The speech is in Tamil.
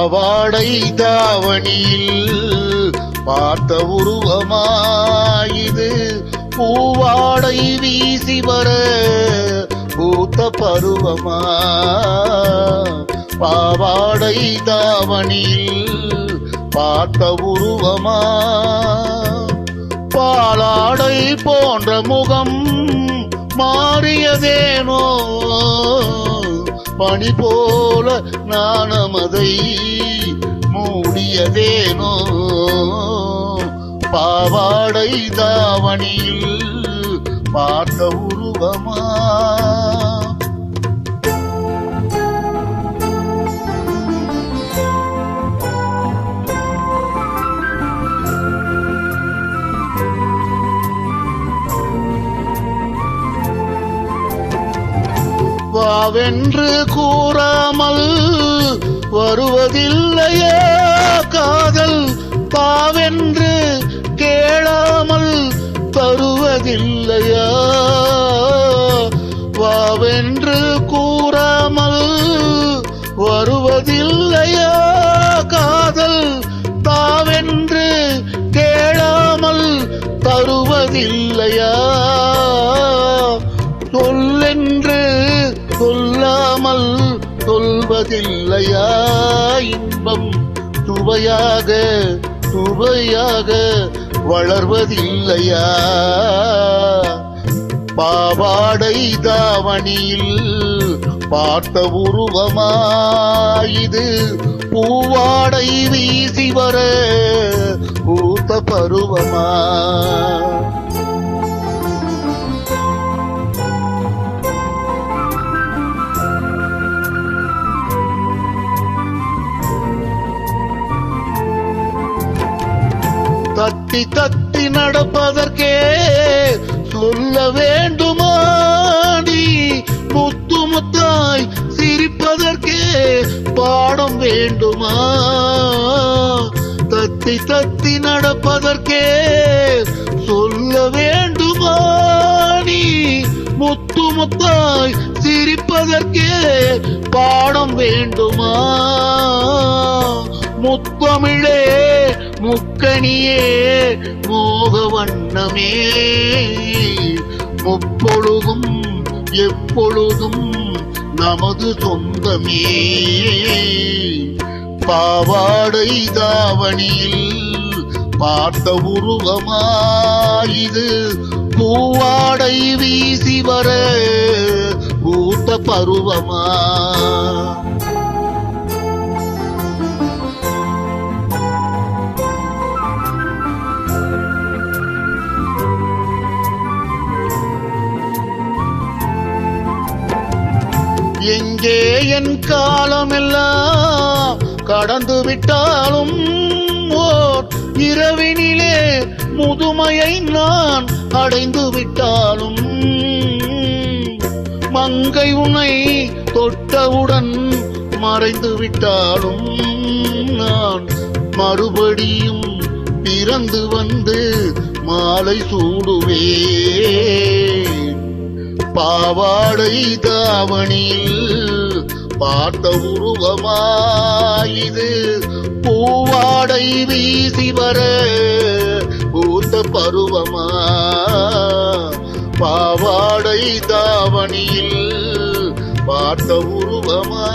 பாவாடை தாவணியில் பார்த்த உருவமாயிது பூவாடை வீசி வர பூத்த பருவமா பாவாடை தாவணியில் பார்த்த உருவமா பாலாடை போன்ற முகம் மாறியதேனோ பனி போல நாணமதை மூடியதேனோ பாவாடை தாவணியில் பார்த்த உருவமா வாவென்று கூறாமல் வருவதில்லையா காதல் பாவென்று கேளாமல் தருவதில்லையா வாவென்று கூறாமல் வருவதில்லையா காதல் தாவென்று கேளாமல் தருவதில்லையா சொல்லென்று சொல்லாமல் சொல்வதில்லையா இன்பம் துவையாக துவையாக வளர்வதில்லையா பாவாடை தாவணியில் பார்த்த உருவமாயிது பூவாடை வீசி வர பூத்த பருவமா தட்டி தட்டி நடப்பதற்கே சொல்ல வேண்டுமா நீ முத்து முத்தாய் சிரிப்பதற்கே பாடம் வேண்டுமா தட்டி தட்டி நடப்பதற்கே சொல்ல வேண்டுமா நீ முத்து முத்தாய் சிரிப்பதற்கே பாடம் வேண்டுமா முத்தமிழே முக்கணியே மோக வண்ணமே முப்பொழுதும் எப்பொழுதும் நமது சொந்தமே பாவாடை தாவணியில் பார்த்த உருவமாயிது பூவாடை வீசி வர பூத்த பருவமா எங்கே என் காலமெல்லாம் கடந்து விட்டாலும் ஓர் இரவினிலே முதுமையை நான் அடைந்து விட்டாலும் மங்கை உன்னை தொட்டவுடன் மறைந்து விட்டாலும் நான் மறுபடியும் பிறந்து வந்து மாலை சூடுவேன் பாவாடை தாவணியில் பார்த்த உருவமாயிது பூவாடை வீசி வர பூத்த பருவமா பாவாடை தாவணியில் பார்த்த உருவமா